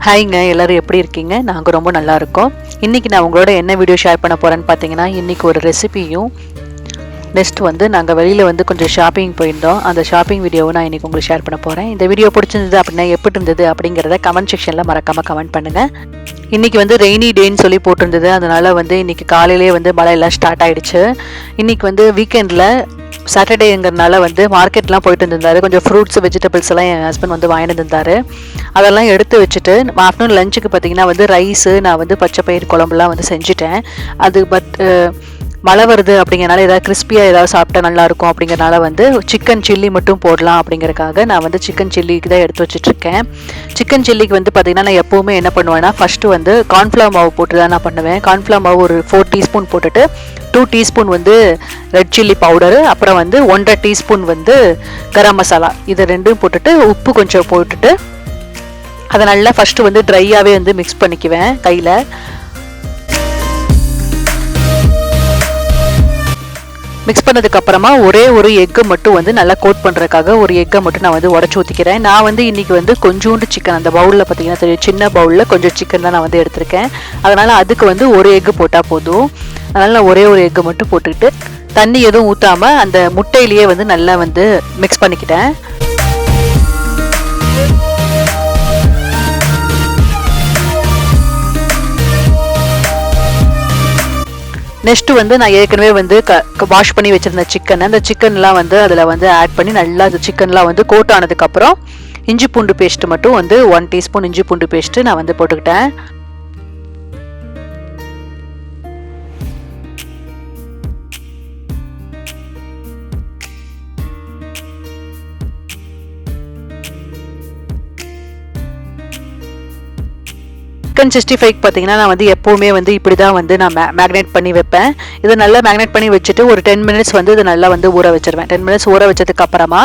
ஹாய்ங்க, எல்லோரும் எப்படி இருக்கீங்க? நாங்கள் ரொம்ப நல்லா இருக்கோம். இன்றைக்கி நான் உங்களோட என்ன வீடியோ ஷேர் பண்ண போகிறேன்னு பார்த்தீங்கன்னா, இன்றைக்கி ஒரு ரெசிபியும் நெக்ஸ்ட் நாங்கள் வெளியில் கொஞ்சம் ஷாப்பிங் போயிருந்தோம். அந்த ஷாப்பிங் வீடியோவை நான் இன்றைக்கி உங்களுக்கு ஷேர் பண்ண போகிறேன். இந்த வீடியோ பிடிச்சிருந்தது அப்படின்னா எப்படி இருந்தது அப்படிங்கிறத கமெண்ட் செக்ஷனில் மறக்காமல் கமெண்ட் பண்ணுங்கள். இன்றைக்கி ரெய்னி டேன்னு சொல்லி போட்டிருந்தது. அதனால் இன்றைக்கி காலையிலே மழை எல்லாம் ஸ்டார்ட் ஆகிடுச்சு. இன்றைக்கி வீக்கெண்டில் சாட்டர்டேங்கிறதுனால மார்க்கெட்லாம் போயிட்டு இருந்திருந்தாரு. கொஞ்சம் ஃப்ரூட்ஸ் வெஜிடபிள்ஸ் எல்லாம் என் ஹஸ்பண்ட் வாங்கிட்டு இருந்தார். அதெல்லாம் எடுத்து வச்சுட்டு ஆஃப்டர்நூன் லஞ்சுக்கு பார்த்தீங்கன்னா ரைஸு நான் பச்சை பயிர் குழம்புலாம் செஞ்சுட்டேன். அது மழை வருது அப்படிங்கிறனால ஏதாவது கிறிஸ்பியாக ஏதாவது சாப்பிட்டா நல்லாயிருக்கும் அப்படிங்கிறனால சிக்கன் சில்லி மட்டும் போடலாம் அப்படிங்கிறக்காக நான் சிக்கன் சில்லிக்கு தான் எடுத்து வச்சுட்ருக்கேன். சிக்கன் சில்லிக்கு பார்த்தீங்கன்னா நான் எப்போவுமே என்ன பண்ணுவேன்னா ஃபஸ்ட்டு கார்ன்ஃப்ளவர் மாவு போட்டு தான் நான் பண்ணுவேன். கார்ன்ஃப்ளவர் மாவு ஒரு 4 டீஸ்பூன் போட்டுட்டு 2 டீஸ்பூன் ரெட் சில்லி பவுடரு, அப்புறம் 1.5 டீஸ்பூன் கரம் மசாலா, இது ரெண்டும் போட்டுட்டு உப்பு கொஞ்சம் போட்டுட்டு அதை நல்லா ஃபஸ்ட்டு ட்ரையாகவே மிக்ஸ் பண்ணிக்குவேன் கையில். மிக்ஸ் பண்ணதுக்கப்புறமா ஒரே ஒரு எக்கு மட்டும் நல்லா கோட் பண்ணுறதுக்காக ஒரு எக்கை மட்டும் நான் உடச்சி ஊற்றிக்கிறேன். நான் இன்றைக்கி கொஞ்சோண்டு சிக்கன், அந்த பவுலில் பார்த்தீங்கன்னா தெரியும், சின்ன பவுலில் கொஞ்சம் சிக்கன் தான் நான் எடுத்திருக்கேன். அதனால் அதுக்கு ஒரு எக்கு போட்டால் போதும். அதனால் நான் ஒரே ஒரு எக்கு மட்டும் போட்டுக்கிட்டு தண்ணி எதுவும் ஊற்றாமல் அந்த முட்டையிலேயே நல்லா மிக்ஸ் பண்ணிக்கிட்டேன். நெக்ஸ்ட்டு நான் ஏற்கனவே வாஷ் பண்ணி வச்சுருந்த சிக்கன், அந்த சிக்கன்லாம் அதில் ஆட் பண்ணி நல்லா அந்த சிக்கன்லாம் கோட் ஆனதுக்கப்புறம் இஞ்சி பூண்டு பேஸ்ட்டு மட்டும் 1 டீஸ்பூன் இஞ்சி பூண்டு பேஸ்ட்டு நான் போட்டுக்கிட்டேன். சிக்கன் 65 பார்த்தீங்கன்னா நான் எப்போவுமே இப்படி தான் நான் மேக்னேட் பண்ணி வைப்பேன். இதை நல்லா மேக்னேட் பண்ணி வச்சுட்டு ஒரு 10 மினிட்ஸ் இதை நல்லா ஊற வச்சிருவேன். 10 மினிட்ஸ் ஊற வச்சதுக்கு அப்புறமா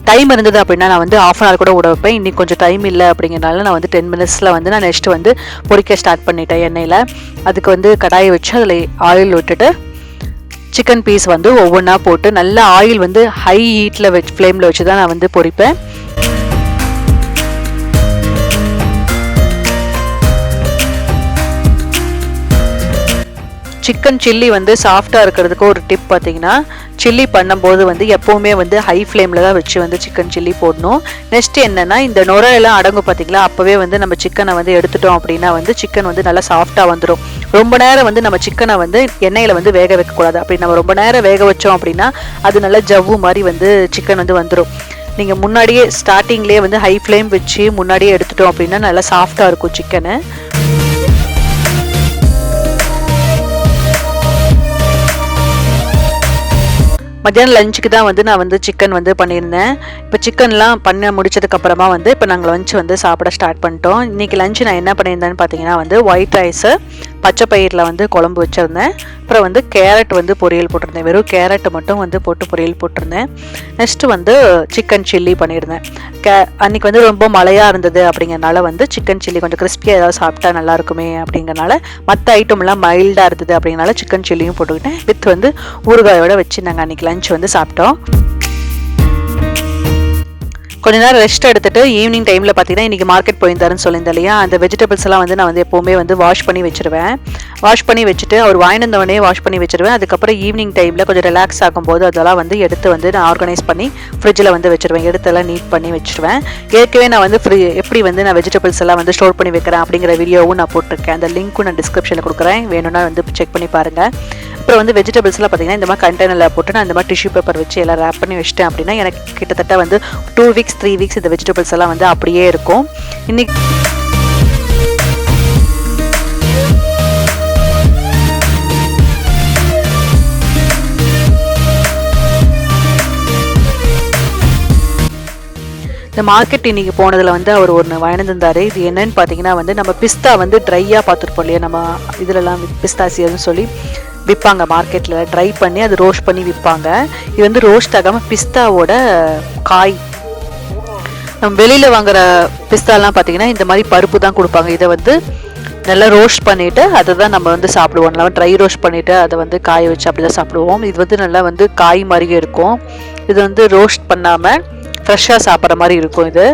டைம் இருந்தது அப்படின்னா நான் ½ hour கூட ஊற வைப்பேன். இன்றைக்கி கொஞ்சம் டைம் இல்லை அப்படிங்கிறனால நான் 10 மினிட்ஸில் நான் நெக்ஸ்ட்டு பொரிக்க ஸ்டார்ட் பண்ணிட்டேன் எண்ணெயில். அதுக்கு கடாயை வச்சு அதில் ஆயில் விட்டுட்டு சிக்கன் பீஸ் ஒவ்வொன்றா போட்டு நல்லா ஆயில் ஹை ஹீட்டில் ஃப்ளேமில் வச்சு தான் நான் பொரிப்பேன். சிக்கன் சில்லி சாஃப்டாக இருக்கிறதுக்கு ஒரு டிப் பார்த்தீங்கன்னா, சில்லி பண்ணும்போது எப்போவுமே ஹை ஃப்ளேமில் தான் வச்சு சிக்கன் சில்லி போடணும். நெக்ஸ்ட் என்னென்னா, இந்த நுரையெல்லாம் அடங்கும் பார்த்தீங்களா, அப்போவே நம்ம சிக்கனை எடுத்துட்டோம் அப்படின்னா சிக்கன் நல்லா சாஃப்டாக வந்துடும். ரொம்ப நேரம் நம்ம சிக்கனை எண்ணெயில் வேக வைக்கக்கூடாது. அப்படி நம்ம ரொம்ப நேரம் வேக வச்சோம் அப்படின்னா அது நல்லா ஜவ்வு மாதிரி சிக்கன் வந்துடும். நீங்கள் முன்னாடியே ஸ்டார்டிங்லேயே ஹை ஃப்ளேம் வச்சு முன்னாடியே எடுத்துட்டோம் அப்படின்னா நல்லா சாஃப்டாக இருக்கும் சிக்கனு. மத்தியானம் லஞ்சுக்கு தான் நான் சிக்கன் பண்ணியிருந்தேன். இப்போ சிக்கன்லாம் பண்ண முடிச்சதுக்கப்புறமா இப்போ நாங்கள் லஞ்ச் சாப்பிட ஸ்டார்ட் பண்ணிட்டோம். இன்றைக்கி லஞ்சு நான் என்ன பண்ணியிருந்தேன்னு பார்த்தீங்கன்னா ஒயிட் ரைஸு, பச்சை பயிரில் குழம்பு வச்சுருந்தேன். அப்புறம் கேரட் பொரியல் போட்டிருந்தேன். வெறும் கேரட்டை மட்டும் போட்டு பொரியல் போட்டிருந்தேன். நெக்ஸ்ட்டு சிக்கன் சில்லி பண்ணியிருந்தேன். அன்றைக்கி ரொம்ப மழையாக இருந்தது அப்படிங்கிறனால சிக்கன் சில்லி கொஞ்சம் கிறிஸ்பியாக ஏதாவது சாப்பிட்டா நல்லாயிருக்குமே அப்படிங்கிறனால மற்ற ஐட்டம்லாம் மைல்டாக இருந்தது அப்படிங்கிறனால சிக்கன் சில்லியும் போட்டுக்கிட்டேன். வித் ஊறுகாயோட வச்சு நாங்கள் அன்றைக்கி லஞ்ச் சாப்பிட்டோம். கொஞ்ச நேரம் ரெஸ்ட் எடுத்துட்டு ஈவினிங் டைமில் பார்த்தீங்கன்னா இன்றைக்கி மார்க்கெட் போயிருந்தாருன்னு சொல்லியிருந்தேன் இல்லையா, அந்த வெஜிடபிள்ஸ் எல்லாம் நான் எப்போவுமே வாஷ் பண்ணி வச்சுருவேன். வாஷ் பண்ணி வச்சுட்டு அவர் வாங்கினவனே வாஷ் பண்ணி வச்சுருவேன். அதுக்கப்புறம் ஈவினிங் டைமில் கொஞ்சம் ரிலாக்ஸ் ஆகும்போது அதெல்லாம் எடுத்து நான் ஆர்கனைஸ் பண்ணி ஃப்ரிட்ஜில் வச்சுருவேன். எடுத்தெல்லாம் நீட் பண்ணி வச்சுருவேன். ஏற்கனவே நான் எப்படி நான் வெஜிடபிள்ஸ் எல்லாம் ஸ்டோர் பண்ணி வைக்கிறேன் அப்படிங்கிற வீடியோவும் நான் போட்டிருக்கேன். அந்த லிங்க்கும் நான் டிஸ்கிரிப்ஷனில் கொடுக்குறேன், வேணும்னா செக் பண்ணி பாருங்கள். அப்புறம் வெஜிடபிள்ஸ்லாம் பார்த்தீங்கன்னா இந்த மாதிரி கண்டெய்னரில் போட்டு நான் இந்த மாதிரி டிஷ்யூ பேப்பர் வச்சு எல்லாம் ரேப் பண்ணி வச்சிட்டேன் அப்படின்னா எனக்கு கிட்டத்தட்ட 2 வீக்ஸ் 3 வீக்ஸ் இந்த வெஜிடபிள்ஸ் எல்லாம் அப்படியே இருக்கும். இன்னைக்கு இந்த மார்க்கெட் இன்றைக்கி போனதில் அவர் ஒன்று வாங்கியிருந்தார். இது என்னன்னு பார்த்தீங்கன்னா நம்ம பிஸ்தா ட்ரையாக பார்த்துருப்போம் இல்லையா, நம்ம இதிலலாம் பிஸ்தாசியர்னு சொல்லி விற்பாங்க மார்க்கெட்டில். ட்ரை பண்ணி அது ரோஸ்ட் பண்ணி விற்பாங்க. இது ரோஸ்ட் ஆகாமல் பிஸ்தாவோட காய். நம்ம வெளியில் வாங்குகிற பிஸ்தாலாம் பார்த்திங்கன்னா இந்த மாதிரி பருப்பு தான் கொடுப்பாங்க. இதை நல்லா ரோஸ்ட் பண்ணிவிட்டு அதை தான் நம்ம சாப்பிடுவோம். நல்லா ட்ரை ரோஸ்ட் பண்ணிவிட்டு அதை காய வச்சு அப்படி தான் சாப்பிடுவோம். இது நல்லா காய் மாதிரியே இருக்கும். இது ரோஸ்ட் பண்ணாமல் ஃப்ரெஷ்ஷாக சாப்பிட்ற மாதிரி இருக்கும். இது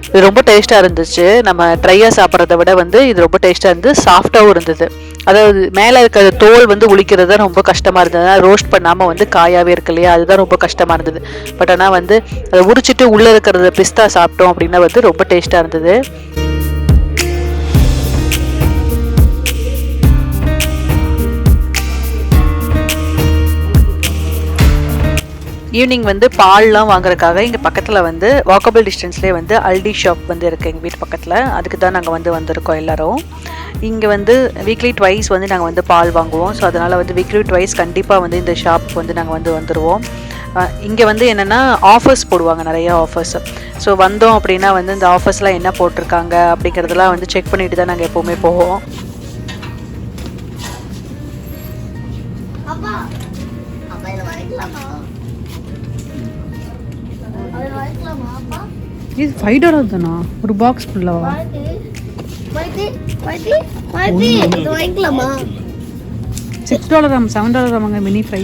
இது ரொம்ப டேஸ்ட்டாக இருந்துச்சு. நம்ம ட்ரையாக சாப்பிட்றத விட வந்து இது ரொம்ப டேஸ்ட்டாக இருந்து சாஃப்டாகவும் இருந்தது. அதாவது மேலே இருக்கிற தோல் வந்து உளிக்கிறது தான் ரொம்ப கஷ்டமாக இருந்தது. ரோஸ்ட் பண்ணாமல் வந்து காயாகவே இருக்கு இல்லையா, அதுதான் ரொம்ப கஷ்டமாக இருந்தது. பட் ஆனால் வந்து அதை உரிச்சிட்டு உள்ளே இருக்கிறத பிஸ்தா சாப்பிட்டோம் அப்படின்னா வந்து ரொம்ப டேஸ்ட்டாக இருந்தது. ஈவினிங் வந்து பால்லாம் வாங்குறதுக்காக இங்கே பக்கத்தில் வந்து வாக்கபிள் டிஸ்டன்ஸ்லேயே வந்து அல்டி ஷாப் வந்து இருக்குது எங்கள் வீட்டு பக்கத்தில். அதுக்கு தான் நாங்கள் வந்து வந்திருக்கோம் எல்லோரும். இங்கே வந்து வீக்லி ட்வைஸ் வந்து நாங்கள் வந்து பால் வாங்குவோம். ஸோ அதனால் வந்து வீக்லி ட்வைஸ் கண்டிப்பாக வந்து இந்த ஷாப் வந்து நாங்கள் வந்து வந்துடுவோம். இங்கே வந்து என்னென்னா ஆஃபர்ஸ் போடுவாங்க, நிறைய ஆஃபர்ஸ். ஸோ வந்தோம் அப்படின்னா வந்து இந்த ஆஃபர்ஸ்லாம் என்ன போட்டிருக்காங்க அப்படிங்கிறதெல்லாம் வந்து செக் பண்ணிட்டு தான் நாங்கள் எப்போவுமே போவோம். இது $5 தானா ஒரு பாக்ஸ் ஃபுல்லாவா? $6 $7 வாங்க மினி ஃப்ரை.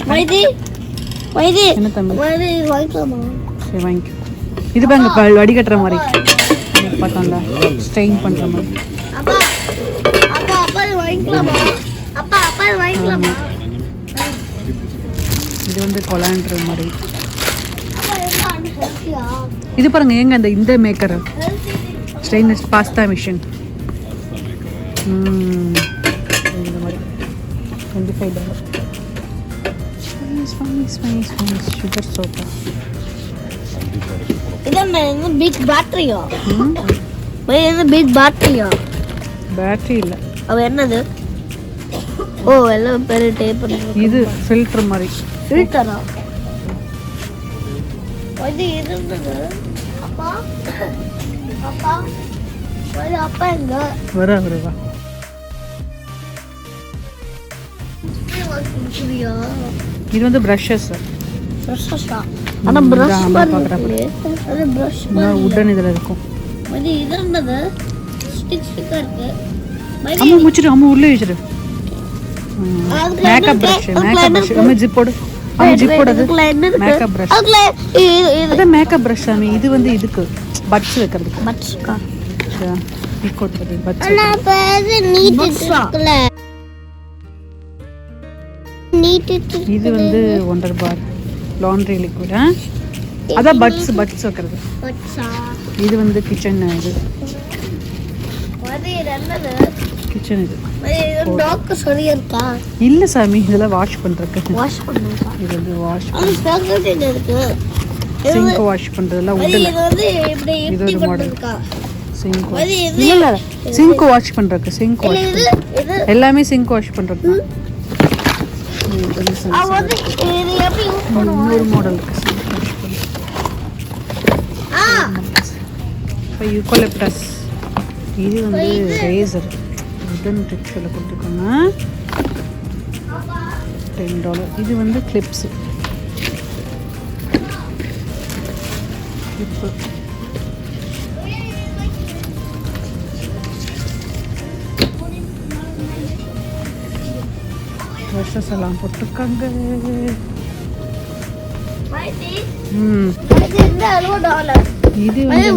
என்ன தம்பி சரி வாங்கிக்கோ. இது பாருங்க வடிகட்டுற மாதிரி பார்த்தாங்க, ஸ்ட்ரெயின் பண்ணுற மாதிரி. இது வந்து கொலான்ற மாதிரி. இது பாருங்க ஏங்க இந்த மேக்கர் ஸ்டெயின்லெஸ் பாஸ்தா மிஷின் இந்த மாதிரி $25. சுகர் சோப்பா. இதான் பிக் பேட்டரியா? பிக் பேட்டரியா? பேட்டரி இல்லை, அவ என்னது? ஓ எல்லாம் பெரிய டேப் பண்ணுறது. இது ஃபில்டர் மாதிரி. ஃபில்டரா? இது இருந்தது. அப்பா அப்பா அப்பா எங்க வருவா? இது வந்து பிரஷஸ். ஆனா பிரஷ் அது பிரஷ் உடன் இதுல இருக்கும். இது இருந்தது ஸ்டிக்கா இருக்கு. அம்மா முச்சிரு, அம்மா உள்ளே வச்சிரு. மேக்கப் பிரஷ் அம்மா ஜிப் போடு. Makeup brush. அதான் மேக்கப் பிரஷ் சாமி. இது வந்து இதுக்கு பட்ஸ் வைக்கிறதுக்கு. பட்ஸ்க்கா? பட்ஸ். இது வந்து $1 லாண்ட்ரி லிக்விட். அதான் பட்ஸ் வைக்கிறது. இது வந்து கிச்சன். இது கிச்சன். இது டாக் சரியா இருக்கா? இல்ல சாமி, இதெல்லாம் வாஷ் பண்றதுக்கு. வாஷ் பண்ணுவா. இது வந்து வாஷ் இருக்கு. சிங்க் வாஷ் பண்றதெல்லாம் உட்ல. இது வந்து இப்படி இப்படி பண்றதுக்கா? சிங்க் இல்ல சிங்க் வாஷ் பண்றதுக்கு. சிங்க் வாஷ் எல்லாமே சிங்க் வாஷ் பண்றதுக்கு. அது இது எப்படி யூஸ் பண்ணுவோம்? இன்னொரு மாடல் இருக்கு சிங்க் வாஷ் பண்ண. யூக்கலிப்டஸ். இது வந்து ரேசர். உடன் டிப்ஸ்ல கொடுத்துருக்காங்க $10. இது வந்து கிளிப்ஸ். கிளிப்பு ப்ரஷஸ் எல்லாம் போட்டிருக்காங்க. இது வந்து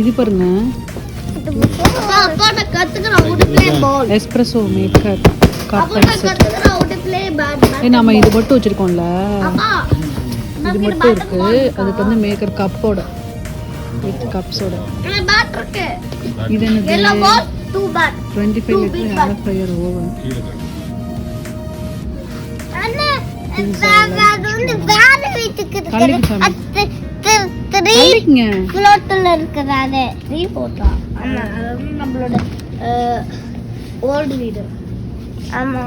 இது பாருங்க, Espresso maker cup and set. நம்ம இது மட்டும் வச்சிருக்கோம்ல, இது மட்டும் இருக்கு. அதுக்கு வந்து மேக்கர் கப்போட வித் கப்ஸோட. இது என்னது? 25 லிட்டர் ஏர் ஃப்ரையர் ஓவன். நம்மளோட ஓல்டு வீடு. ஆமா,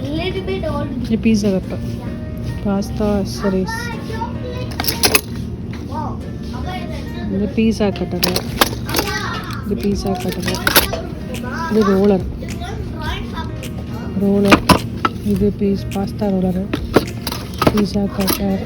little bit old. Pizza cup, pasta accessories. இது பீஸா கட்டர். இது பீஸா கட்டர். இது ரோலர். இது pasta roller, pizza cutter.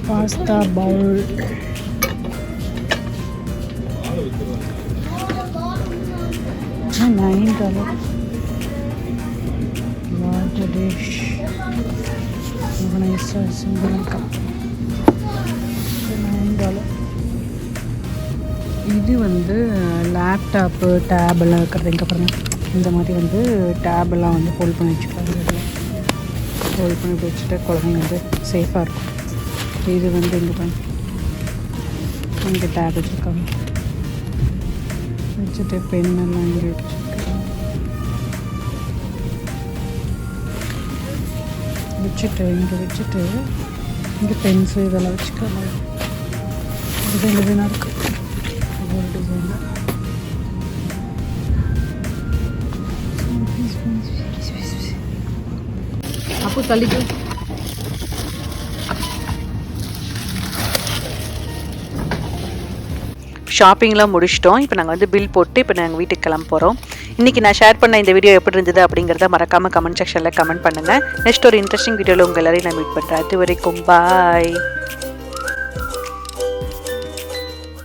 Pasta bowl. $9. Water dish. Organizer single cup. $9. இது வந்து லேப்டாப்பு டேபெல்லாம் வைக்கிறது. இங்கே பாருங்கள், இந்த மாதிரி வந்து டேபெல்லாம் வந்து ஹோல்ட் பண்ணி வச்சுக்கலாம். ஹோல்ட் பண்ணி வச்சுட்டு குழந்தைங்க வந்து சேஃபாக இருக்கும். இது வந்து இங்கே பாருங்க, இங்கே டேப் வச்சுருக்காங்க. வச்சுட்டு பெண்ணெல்லாம் இங்கே வச்சுட்டு இங்கே பென்ஸு இதெல்லாம் வச்சுக்கலாம். டிசைனாக இருக்குது ஒவ்வொரு டிசைனில். அப்போ தள்ளிக்கு ஷாப்பிங்லாம் முடிச்சிட்டோம். இப்போ நாங்கள் வந்து பில் போட்டு இப்போ நாங்கள் வீட்டுக்கு கிளம்ப போகிறோம். இன்றைக்கி நான் ஷேர் பண்ண இந்த வீடியோ எப்படி இருந்தது அப்படிங்கிறத மறக்காமல் கமெண்ட் செக்ஷனில் கமெண்ட் பண்ணுங்கள். நெக்ஸ்ட் ஒரு இன்ட்ரெஸ்டிங் வீடியோவில் உங்கள் எல்லாரையும் நான் மீட் பண்ணுறேன். அது வரைக்கும் பாய்.